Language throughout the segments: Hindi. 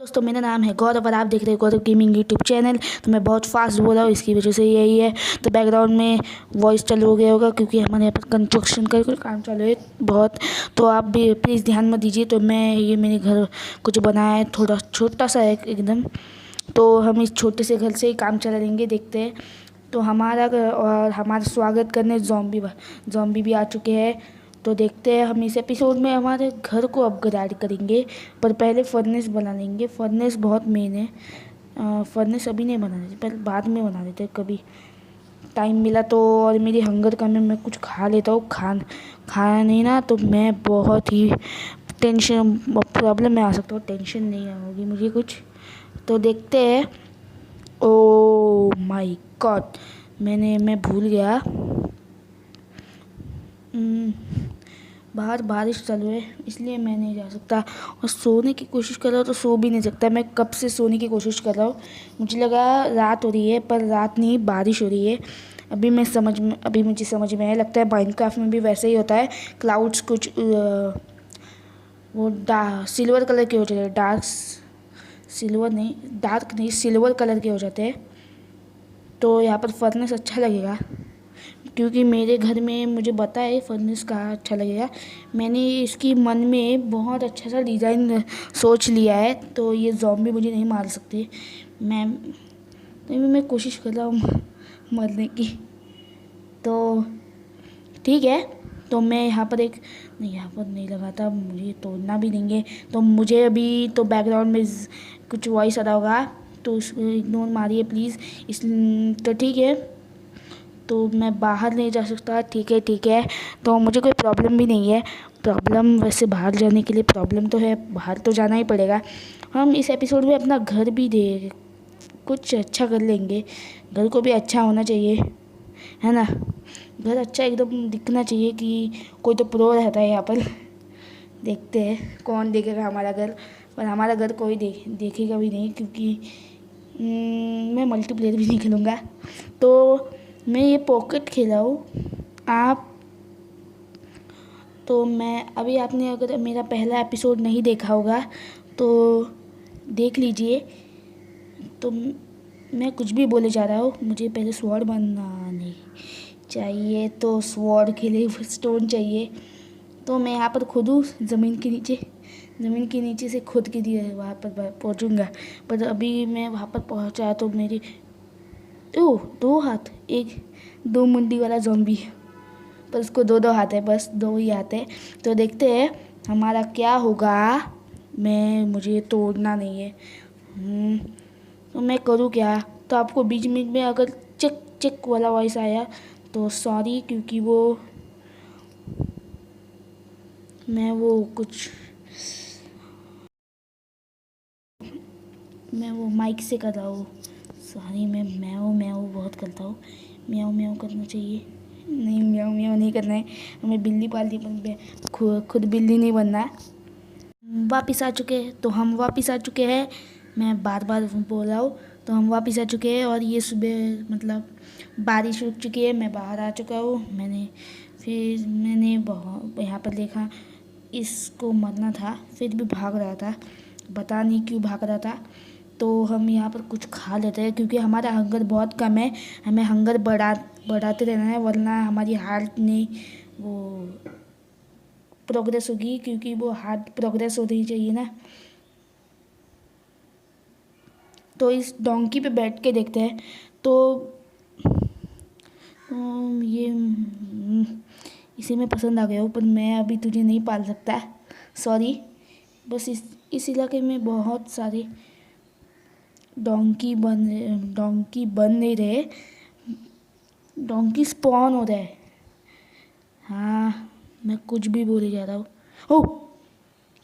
दोस्तों मेरा नाम है गौरव और आप देख रहे हैं गौरव गेमिंग यूट्यूब चैनल। तो मैं बहुत फास्ट बोल रहा हूँ, इसकी वजह से यही है। तो बैकग्राउंड में वॉइस चालू हो गया होगा क्योंकि हमारे यहाँ पर कंस्ट्रक्शन का काम चालू है बहुत। तो आप भी प्लीज़ ध्यान मत दीजिए। तो मैं ये मेरे घर कुछ बनाया है, थोड़ा छोटा सा है एकदम। तो हम इस छोटे से घर से ही काम चला लेंगे, देखते हैं। तो हमारा स्वागत करने जॉम्बी भी आ चुके हैं। तो देखते हैं, हम इस एपिसोड में हमारे घर को अपग्रेड करेंगे। पर पहले फर्नेस बना लेंगे, फर्नेस बहुत मेन है। फर्नेस अभी नहीं बना देते, पहले बाद में बना देते कभी टाइम मिला तो। और मेरी हंगर कम है, मैं कुछ खा लेता हूँ। खाना नहीं ना तो मैं बहुत ही टेंशन प्रॉब्लम में आ सकता हूँ। टेंशन नहीं होगी मुझे कुछ। तो देखते हैं। ओ माय गॉड, मैं भूल गया। बाहर बारिश चालू है इसलिए मैं नहीं जा सकता। और सोने की कोशिश कर रहा हूँ तो सो भी नहीं सकता। मैं कब से सोने की कोशिश कर रहा हूँ, मुझे लगा रात हो रही है पर रात नहीं, बारिश हो रही है। अभी मुझे समझ में आया। लगता है माइनक्राफ्ट में भी वैसे ही होता है। क्लाउड्स कुछ वो सिल्वर कलर के हो जाते हैं, डार्क नहीं सिल्वर कलर के हो जाते हैं। तो यहाँ पर फर्नेस अच्छा लगेगा क्योंकि मेरे घर में मुझे पता है फर्नेस कहाँ अच्छा लगेगा। मैंने इसकी मन में बहुत अच्छा सा डिज़ाइन सोच लिया है। तो ये ज़ॉम्बी मुझे नहीं मार सकते। मैं कोशिश कर रहा हूँ मरने की। तो ठीक है। तो मैं यहाँ पर यहाँ पर नहीं लगाता, मुझे तोड़ना भी देंगे। तो मुझे अभी तो बैकग्राउंड में कुछ वॉइस आ रहा होगा तो उसको इग्नोर मारिए प्लीज़। तो ठीक है। तो मैं बाहर नहीं जा सकता, ठीक है। तो मुझे कोई प्रॉब्लम भी नहीं है। प्रॉब्लम वैसे बाहर जाने के लिए प्रॉब्लम तो है, बाहर तो जाना ही पड़ेगा। हम इस एपिसोड में अपना घर भी कुछ अच्छा कर लेंगे। घर को भी अच्छा होना चाहिए, है ना। घर अच्छा एकदम दिखना चाहिए कि कोई तो प्रो रहता है यहाँ पर। देखते हैं कौन देखेगा हमारा घर। पर हमारा घर कोई देखेगा भी नहीं क्योंकि मैं मल्टीप्लेयर भी नहीं खेलूँगा। तो मैं ये पॉकेट खेला हूँ आप। तो मैं अभी आपने अगर मेरा पहला एपिसोड नहीं देखा होगा तो देख लीजिए। तो मैं कुछ भी बोले जा रहा हूँ। मुझे पहले स्वॉर्ड बनाने चाहिए, तो स्वॉर्ड के लिए स्टोन चाहिए। तो मैं यहाँ पर खुद हूँ ज़मीन के नीचे से खुद के दिए वहाँ पर पहुँचूँगा। पर अभी मैं वहाँ पर पहुँचा तो मेरी दो हाथ, एक दो मुंडी वाला ज़ॉम्बी। पर उसको दो हाथ है, बस दो ही हाथ है। तो देखते हैं हमारा क्या होगा। मुझे तोड़ना नहीं है। तो मैं करूँ क्या। तो आपको बीच में अगर चेक वाला वॉइस आया तो सॉरी, क्योंकि मैं वो माइक से कर रहा हूँ। सॉरी, मैं म्याऊ बहुत करता हूँ। म्याऊ करना चाहिए, नहीं म्याऊ नहीं करना है। हमें बिल्ली पालनी पर खुद बिल्ली नहीं बनना है। वापस आ चुके हैं, तो हम वापस आ चुके हैं। मैं बार बोल रहा हूँ। तो हम वापस आ चुके हैं और ये सुबह मतलब बारिश रुक चुकी है। मैं बाहर आ चुका हूँ। मैंने बहुत यहाँ पर देखा इसको मरना था, फिर भी भाग रहा था, पता नहीं क्यों भाग रहा था। तो हम यहाँ पर कुछ खा लेते हैं क्योंकि हमारा हंगर बहुत कम है। हमें हंगर बढ़ाते रहना है वरना हमारी हार्ट नहीं वो प्रोग्रेस होगी, क्योंकि वो हार्ट प्रोग्रेस होनी चाहिए ना। तो इस डोंकी पे बैठ के देखते हैं। तो ये इसे मैं पसंद आ गया हूँ, पर मैं अभी तुझे नहीं पाल सकता, सॉरी। बस इस इलाके में बहुत सारे डोंकी बन नहीं रहे, डोंकी स्पॉन हो रहा है। हाँ, मैं कुछ भी बोले जा रहा हूँ। ओह,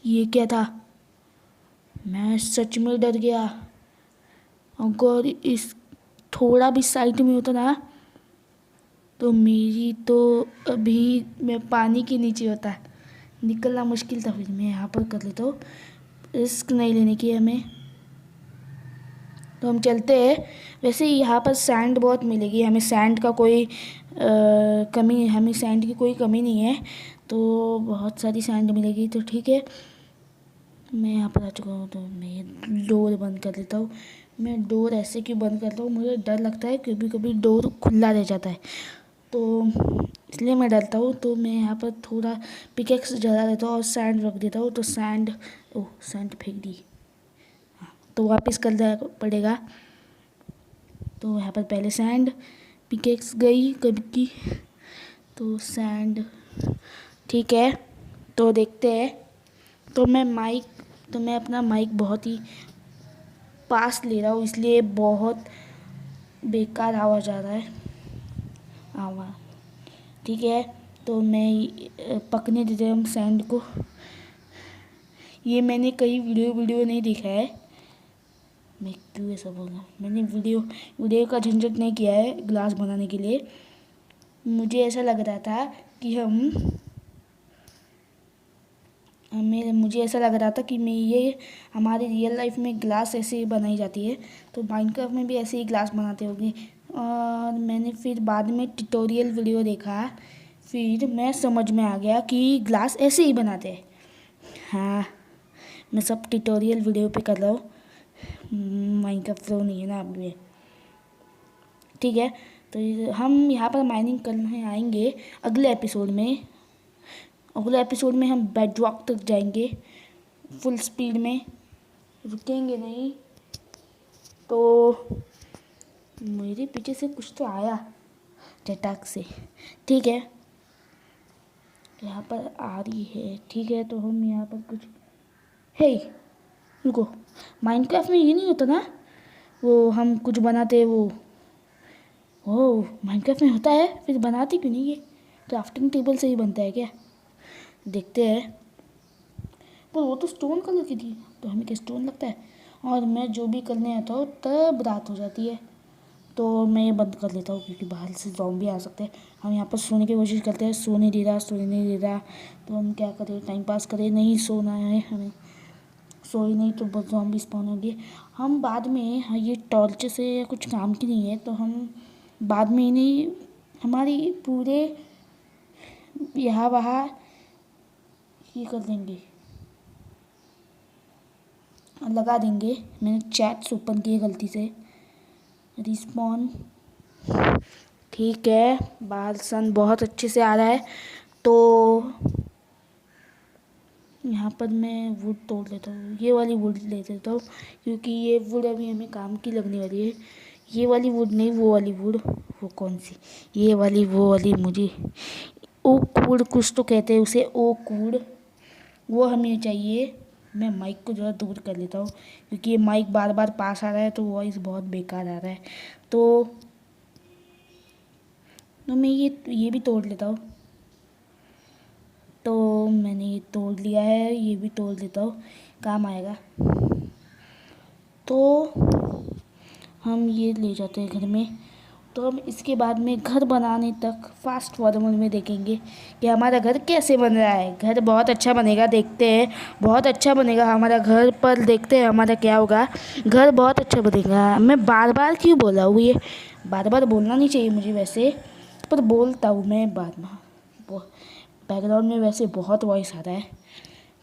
ये क्या था। मैं सच में डर गया। अगर इस थोड़ा भी साइड में होता ना तो मेरी तो अभी मैं पानी के नीचे होता, निकलना मुश्किल था। फिर मैं यहाँ पर कर लेता हूँ, रिस्क नहीं लेने की हमें। तो हम चलते हैं। वैसे यहाँ पर सैंड बहुत मिलेगी हमें, सैंड का कोई हमें सैंड की कोई कमी नहीं है। तो बहुत सारी सैंड मिलेगी, तो ठीक है। मैं यहाँ पर आ चुका हूँ, तो मैं ये डोर बंद कर लेता हूँ। मैं डोर ऐसे क्यों बंद करता हूँ, मुझे डर लगता है कभी कभी डोर खुला रह जाता है, तो इसलिए मैं डरता हूँ। तो मैं यहाँ पर थोड़ा पिकेक्स जला देता हूँ और सैंड रख देता हूँ। तो सैंड फेंक दी, तो वापस करना पड़ेगा। तो यहाँ पर पहले सैंड, पिकेक्स गई कभी की, तो सैंड, ठीक है। तो देखते हैं। तो मैं अपना माइक बहुत ही पास ले रहा हूँ, इसलिए बहुत बेकार आवाज़ आ रहा है आवाज़, ठीक है। तो मैं पकने देते हैं हम सैंड को। ये मैंने कई वीडियो नहीं देखा है, मैं क्यों ऐसा बोल रहा हूँ। मैंने वीडियो का झंझट नहीं किया है ग्लास बनाने के लिए। मुझे ऐसा लग रहा था कि मुझे ऐसा लग रहा था कि ये हमारी रियल लाइफ में ग्लास ऐसे ही बनाई जाती है, तो माइनक्राफ्ट में भी ऐसे ही ग्लास बनाते होंगे। और मैंने फिर बाद में ट्यूटोरियल वीडियो देखा, फिर मैं समझ में आ गया कि ग्लास ऐसे ही बनाते हैं। हाँ, मैं सब ट्यूटोरियल वीडियो पे कर रहा हूँ, माइनक्राफ्ट प्रो नहीं है ना अब में, ठीक है। तो हम यहाँ पर माइनिंग करने आएंगे अगले एपिसोड में। अगले एपिसोड में हम बेडरॉक तक जाएंगे फुल स्पीड में, रुकेंगे नहीं। तो मेरे पीछे से कुछ तो आया चटाक से, ठीक है, यहाँ पर आ रही है, ठीक है। तो हम यहाँ पर कुछ, हे रुको, माइनक्राफ्ट में ये नहीं होता ना, वो हम कुछ बनाते हैं वो माइनक्राफ्ट में होता है, फिर बनाते क्यों नहीं? ये क्राफ्टिंग टेबल से ही बनता है क्या? देखते हैं। पर वो तो स्टोन कलर की थी, तो हमें क्या स्टोन लगता है? और मैं जो भी करने आता हूँ तब रात हो जाती है, तो मैं ये बंद कर लेता हूँ क्योंकि बाहर से ज़ॉम्बी आ सकते हैं। हम यहाँ पर सोने की कोशिश करते हैं, सोने नहीं दे रहा, तो हम क्या करें, टाइम पास करें, नहीं सोना है हमें, सोई नहीं तो बस ज़ॉम्बी स्पॉन होंगे। हम बाद में, हाँ, ये टॉर्च से कुछ काम की नहीं है, तो हम बाद में इन्हें हमारी पूरे यहाँ वहाँ ये कर देंगे, लगा देंगे। मैंने चैट्स ओपन किए गलती से, रिस्पॉन, ठीक है। बाहर सन बहुत अच्छे से आ रहा है, तो यहाँ पर मैं वुड तोड़ लेता हूँ, ये वाली वुड ले लेता हूँ, क्योंकि ये वुड अभी हमें काम की लगने वाली है। ये वाली वुड नहीं, वो वाली वुड, वो कौन सी, ये वाली, वो वाली, मुझे ओक वुड कुछ तो कहते हैं उसे, ओक वुड, वो हमें चाहिए। मैं माइक को ज़रा दूर कर लेता हूँ क्योंकि ये माइक बार बार पास आ रहा है, तो वॉइस बहुत बेकार आ रहा है। तो मैं ये भी तोड़ लेता हूँ। तो मैंने ये तोड़ लिया है, ये भी तोड़ देता हूँ, काम आएगा। तो हम ये ले जाते हैं घर में। तो हम इसके बाद में घर बनाने तक फास्ट फॉरवर्ड में देखेंगे कि हमारा घर कैसे बन रहा है। घर बहुत अच्छा बनेगा, देखते हैं, बहुत अच्छा बनेगा हमारा घर, पर देखते हैं हमारा क्या होगा। घर बहुत अच्छा बनेगा। मैं बार बार क्यों बोला हूँ, ये बार बार बोलना नहीं चाहिए मुझे वैसे, पर बोलता हूँ मैं बाद में। बैकग्राउंड में वैसे बहुत वॉइस आ रहा है,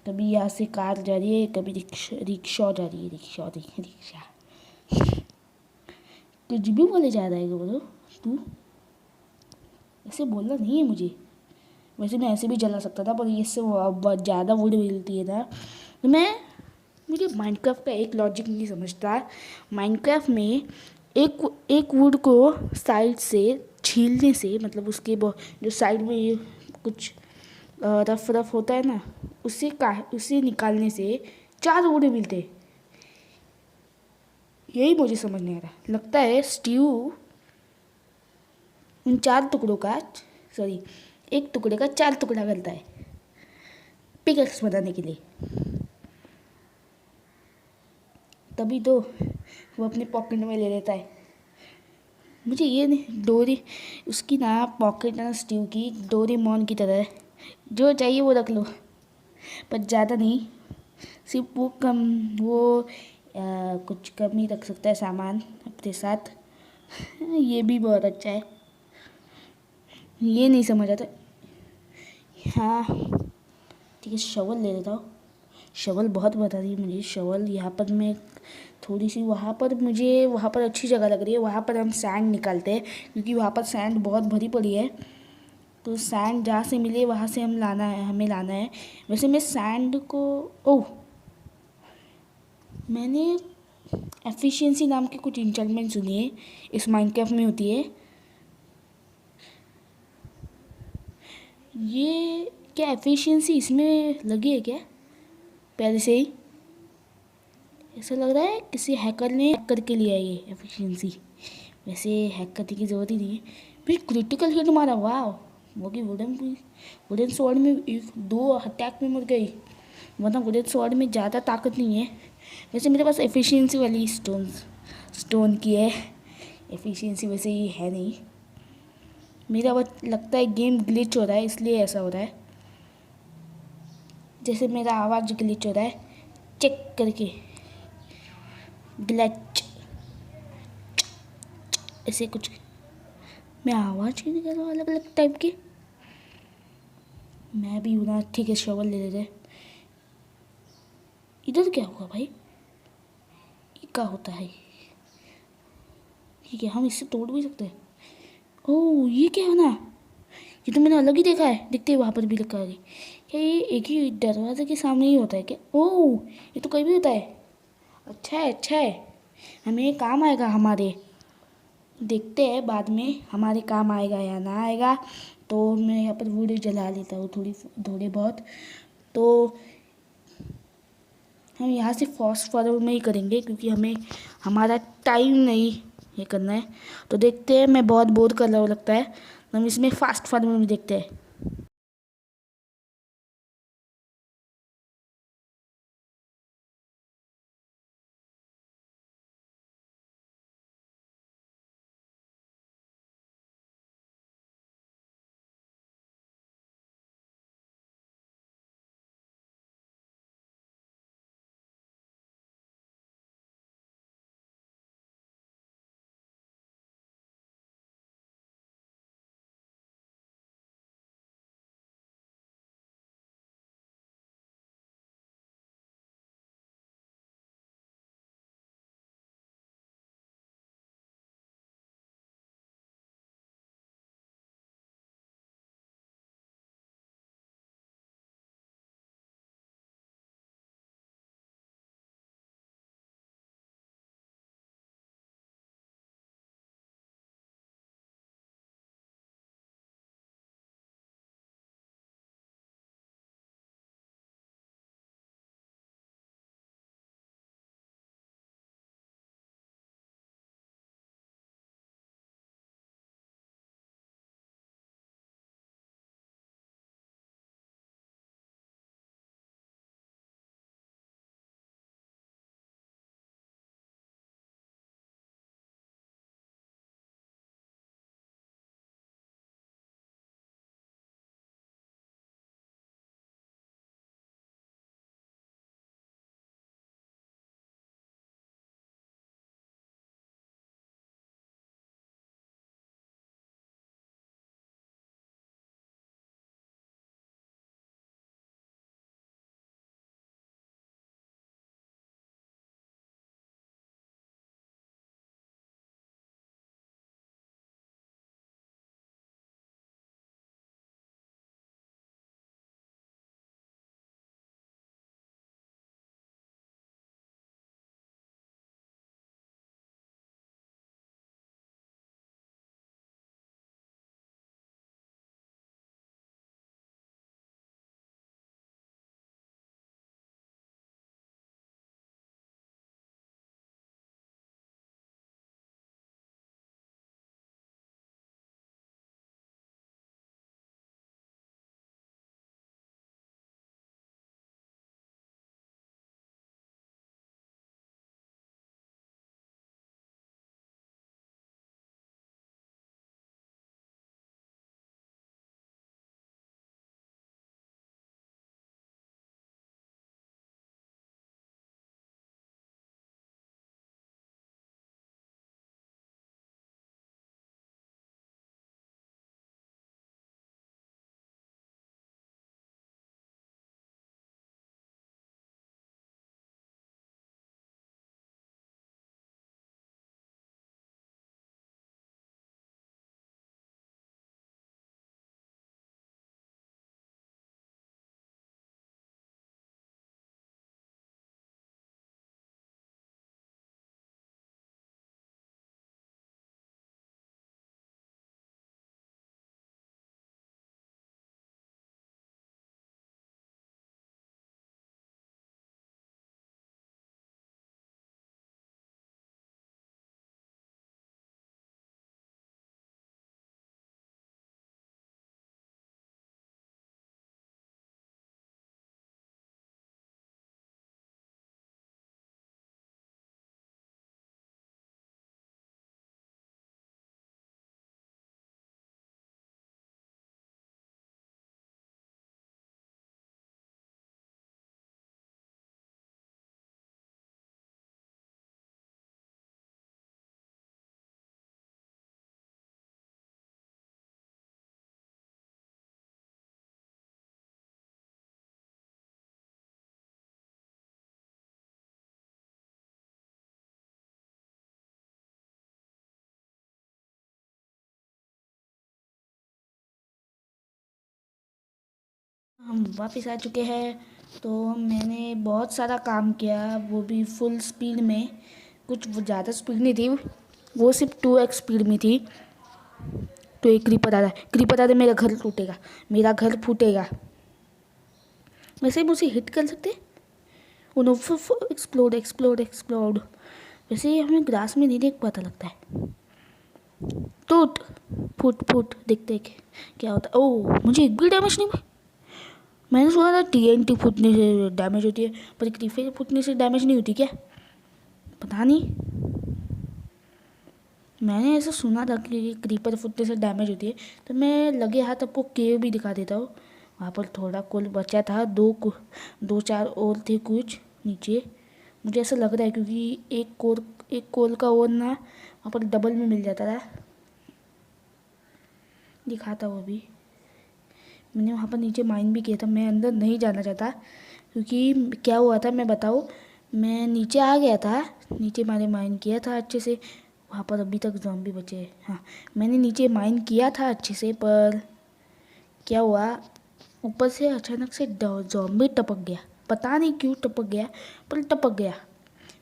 कभी यहाँ से कार जा रही है, कभी रिक्शा जा रही है, रिक्शा कुछ भी बोले जा रहा है बोलो तू, ऐसे बोलना नहीं है मुझे। वैसे मैं ऐसे भी जला सकता था, पर इससे ज़्यादा वुड मिलती है ना। तो मुझे माइनक्राफ्ट का एक लॉजिक नहीं समझता। माइनक्राफ्ट में एक वुड को साइड से छीलने से, मतलब उसके जो साइड में कुछ रफ रफ होता है ना, उसे निकालने से 4 वुड मिलते। यही मुझे समझ नहीं आ रहा। लगता है स्टीव उन 4 टुकड़ों का, सॉरी, एक टुकड़े का 4 टुकड़ा करता है पिकैक्स बनाने के लिए, तभी तो वो अपने पॉकेट में ले लेता है। मुझे ये नहीं, डोरी उसकी ना पॉकेट ना स्टीव की डोरेमोन की तरह है, जो चाहिए वो रख लो, पर ज़्यादा नहीं, सिर्फ वो कुछ कम ही रख सकता है सामान अपने साथ। ये भी बहुत अच्छा है, ये नहीं समझ आता। हाँ ठीक है, शॉवल ले लेता हूँ। शवल बहुत बता रही है मुझे। शवल यहाँ पर मैं थोड़ी सी, वहाँ पर मुझे वहाँ पर अच्छी जगह लग रही है। वहाँ पर हम सैंड निकालते हैं क्योंकि वहाँ पर सैंड बहुत भरी पड़ी है। तो सैंड जहाँ से मिले वहाँ से हमें लाना है। वैसे मैं सैंड को, ओह, मैंने एफिशिएंसी नाम की कुछ इंस्टॉलमेंट सुनी है, इस माइनक्राफ्ट में होती है। ये क्या एफिशिएंसी इसमें लगी है क्या पहले से ही? ऐसा लग रहा है किसी हैकर ने हैक करके लिया है ये एफिशिएंसी। वैसे हैक करने की ज़रूरत ही नहीं है। फिर क्रिटिकल हिट मारा, वाह। वो कि वुडन स्वॉर्ड में दो अटैक में मर गई, मतलब वुडन स्वॉर्ड में ज़्यादा ताकत नहीं है। वैसे मेरे पास एफिशिएंसी वाली स्टोन की है। एफिशिएंसी वैसे ये है नहीं मेरा, बस लगता है गेम ग्लिच हो रहा है इसलिए ऐसा हो रहा है। जैसे मेरा आवाज़ ग्लिच हो रहा है, चेक करके ग्लिच ऐसे कुछ। मैं आवाज़ क्यों निकाल रहा हूँ अलग अलग टाइप की? मैं भी हूँ ना। ठीक है, शवल ले लेते। इधर क्या हुआ भाई? ये क्या होता है? ठीक है, हम इससे तोड़ भी सकते हैं। ओह, ये क्या है ना? ये तो मैंने अलग ही देखा है। दिखते ही वहाँ पर भी लिखा है। क्या ये एक ही दरवाजे के सामने ही होता है क्या? ओह, ये तो कहीं भी होता है। अच्छा है, अच्छा है। हमें ये काम आएगा हमारे। देखते हैं बाद में हमारे काम आएगा या ना आएगा। तो मैं यहाँ पर वुड जला लेता हूँ थोड़े बहुत। तो हम यहाँ से फास्ट फॉरवर्ड में ही करेंगे क्योंकि हमें हमारा टाइम नहीं ये करना है। तो देखते हैं, मैं बहुत बोर कर रहा हूँ लगता है। तो हम इसमें फास्ट फॉरवर्ड में देखते हैं। हम वापस आ चुके हैं। तो मैंने बहुत सारा काम किया, वो भी फुल स्पीड में। कुछ ज़्यादा स्पीड नहीं थी, वो सिर्फ 2x स्पीड में थी। तो एक क्रीपर आ रहा है, क्रीपर आ रहा है, मेरा घर टूटेगा, मेरा घर फूटेगा। वैसे हम उसे हिट कर सकते। Oh no, explode explode explode. वैसे ये हमें ग्रास में नहीं देख पता लगता है। टूट फुट फुट, देखते हैं क्या होता है। ओह, मुझे एक भी डैमेज नहीं हुआ। मैंने सुना था TNT फूटने से डैमेज होती है, पर क्रीपर फूटने से डैमेज नहीं होती क्या? पता नहीं, मैंने ऐसा सुना था कि क्रीपर फुटने से डैमेज होती है। तो मैं लगे हाथ आपको केव भी दिखा देता हूँ। वहाँ पर थोड़ा कोल बचा था, दो चार और थे कुछ नीचे। मुझे ऐसा लग रहा है क्योंकि एक कोल का और ना वहाँ पर डबल में मिल जाता था। दिखाता वो भी, मैंने वहाँ पर नीचे माइन भी किया था। मैं अंदर नहीं जाना चाहता क्योंकि क्या हुआ था मैं बताऊँ। मैं नीचे आ गया था, नीचे मैंने माइन किया था अच्छे से। वहाँ पर अभी तक ज़ॉम्बी बचे हैं। हाँ, मैंने नीचे माइन किया था अच्छे से, पर क्या हुआ, ऊपर से अचानक से ज़ॉम्बी टपक गया। पता नहीं क्यों टपक गया, पर टपक गया।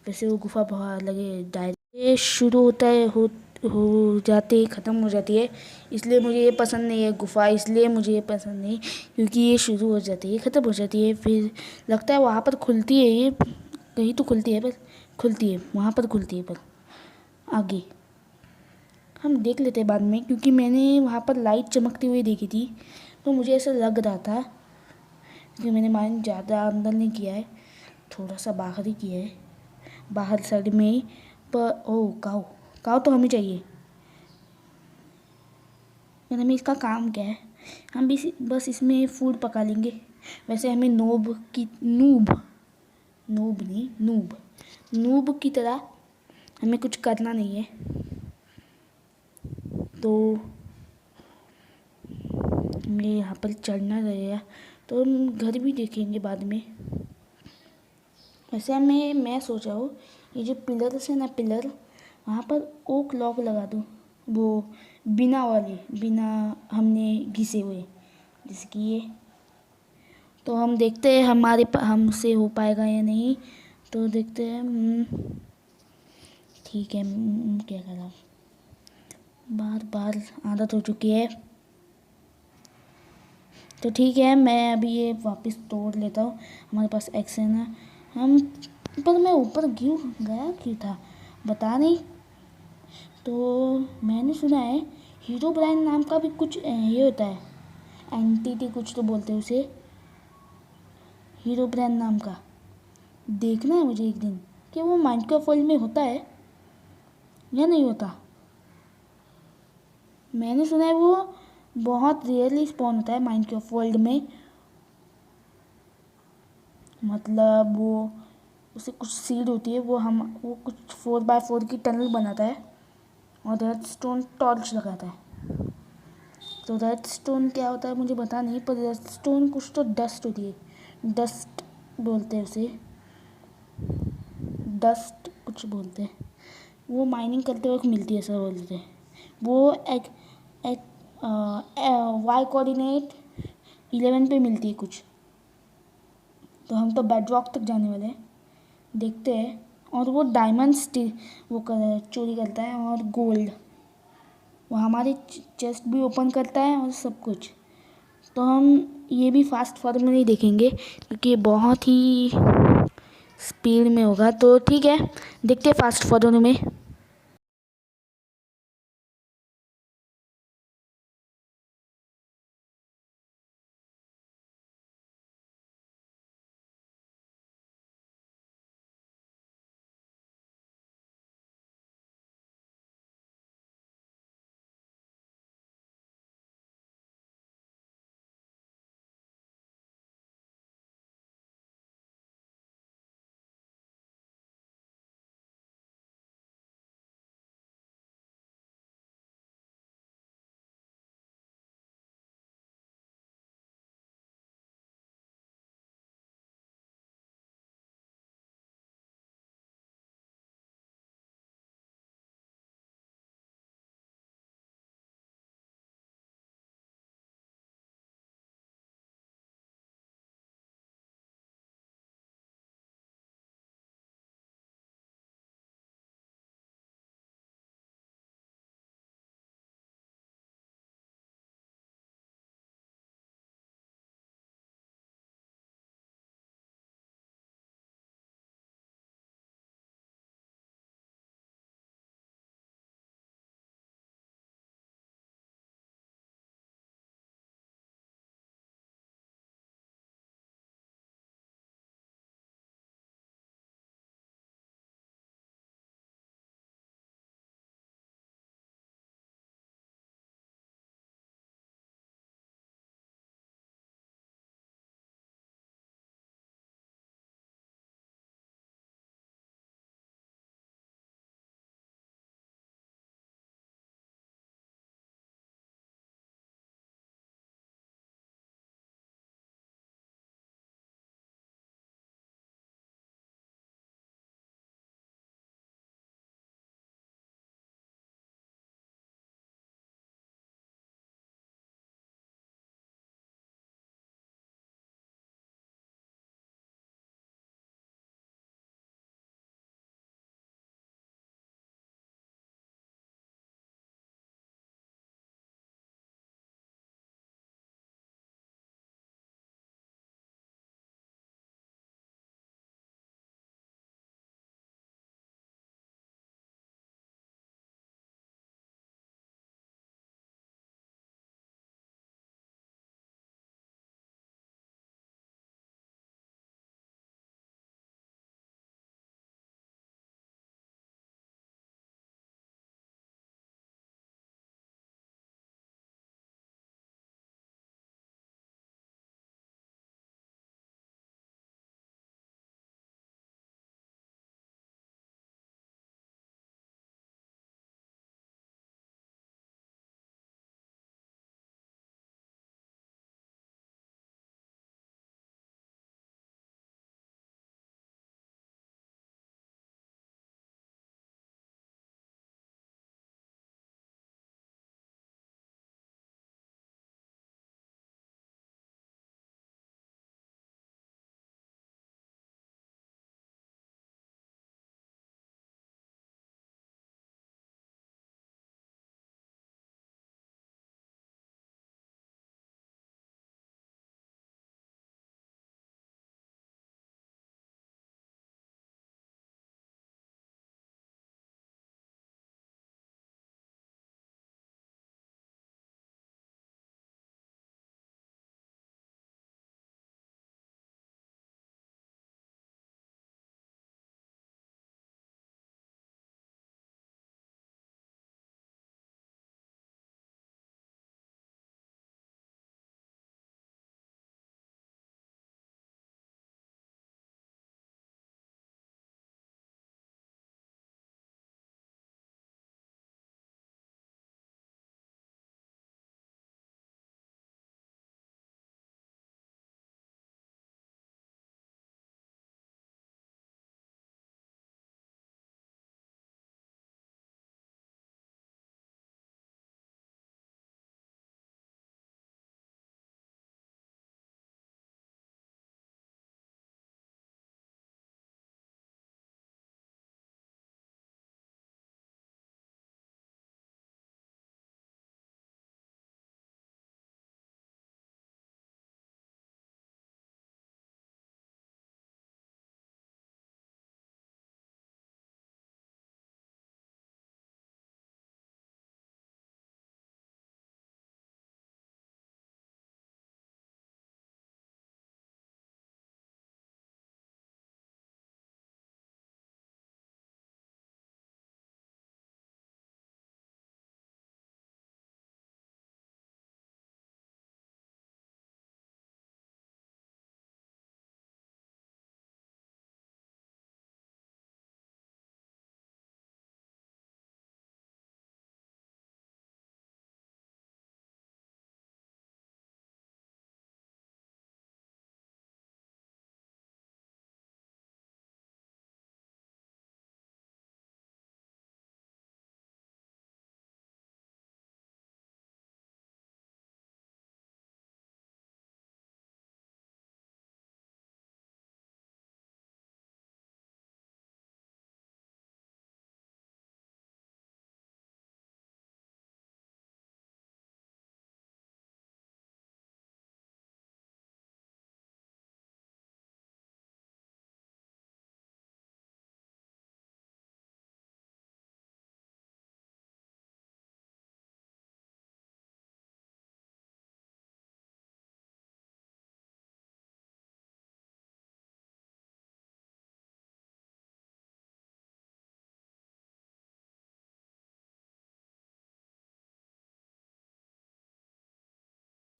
वैसे वो गुफा बहुत लगे डायरेक्ट शुरू होता है, हो जाते ही ख़त्म हो जाती है। इसलिए मुझे ये पसंद नहीं है गुफा, इसलिए मुझे ये पसंद नहीं, क्योंकि ये शुरू हो जाती है ख़त्म हो जाती है। फिर लगता है वहाँ पर खुलती है, ये कहीं तो खुलती है, पर खुलती है वहाँ पर खुलती है, पर आगे हम देख लेते हैं बाद में। क्योंकि मैंने वहाँ पर लाइट चमकती हुई देखी थी, तो मुझे ऐसा लग रहा था। क्योंकि मैंने माइंड ज़्यादा अंदर नहीं किया है, थोड़ा सा बाहर ही किया है, बाहर साइड में ही। पर ओह, काऊ काऊ तो हमें चाहिए। पर हमें इसका काम क्या है, हम भी बस इसमें फूड पका लेंगे। वैसे हमें नूब की तरह हमें कुछ करना नहीं है। तो हमें यहाँ पर चढ़ना रहेगा, तो हम घर भी देखेंगे बाद में। वैसे मैं सोच रहा हूँ, ये जो पिलर है ना, पिलर वहाँ पर ओक लॉक लगा दूँ, वो बिना हमने घिसे हुए, जैसे कि ये। तो हम देखते हैं हमसे हो पाएगा या नहीं। तो देखते हैं। ठीक है। क्या करा, बार बार आदत हो चुकी है। तो ठीक है, मैं अभी ये वापस तोड़ लेता हूँ। हमारे पास एक्स है ना, हम पर मैं ऊपर क्यों था, बता नहीं। तो मैंने सुना है हीरो ब्रांड नाम का भी कुछ ये होता है, एंटिटी कुछ तो बोलते हैं उसे, हीरो ब्रांड नाम का। देखना है मुझे एक दिन, क्या वो माइनक्राफ्ट वर्ल्ड में होता है या नहीं होता। मैंने सुना है वो बहुत रेयरली स्पॉन होता है माइनक्राफ्ट वर्ल्ड में। मतलब वो उसे कुछ सीड होती है, वो कुछ 4x4 की टनल बनाता है और रेड स्टोन टॉर्च लगाता है। तो रेड स्टोन क्या होता है मुझे पता नहीं, पर रेड स्टोन कुछ तो डस्ट होती है, डस्ट बोलते हैं उसे, डस्ट कुछ बोलते हैं। वो माइनिंग करते वक्त मिलती है, सर बोलते हैं। वो एक एक वाई कोऑर्डिनेट 11 पे मिलती है कुछ। तो हम तो बेड रॉक तक जाने वाले हैं, देखते हैं। और वो डायमंड्स चोरी करता है, और गोल्ड वो हमारे चेस्ट भी ओपन करता है और सब कुछ। तो हम ये भी फास्ट फॉरवर्ड में नहीं देखेंगे, क्योंकि ये बहुत ही स्पीड में होगा। तो ठीक है, देखते हैं फास्ट फॉरवर्ड में।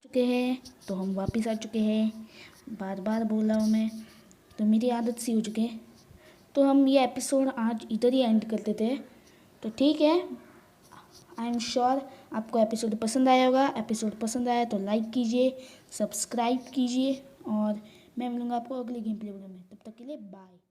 चुके हैं तो हम वापस आ चुके हैं। बार बार बोल रहा हूँ मैं, तो मेरी आदत सी हो चुकी है। तो हम ये एपिसोड आज इधर ही एंड कर देते हैं। तो ठीक है, आई एम श्योर आपको एपिसोड पसंद आया होगा। एपिसोड पसंद आया तो लाइक कीजिए, सब्सक्राइब कीजिए और मैं मिलूँगा आपको अगली गेम प्ले वीडियो में। तब तक के लिए बाय।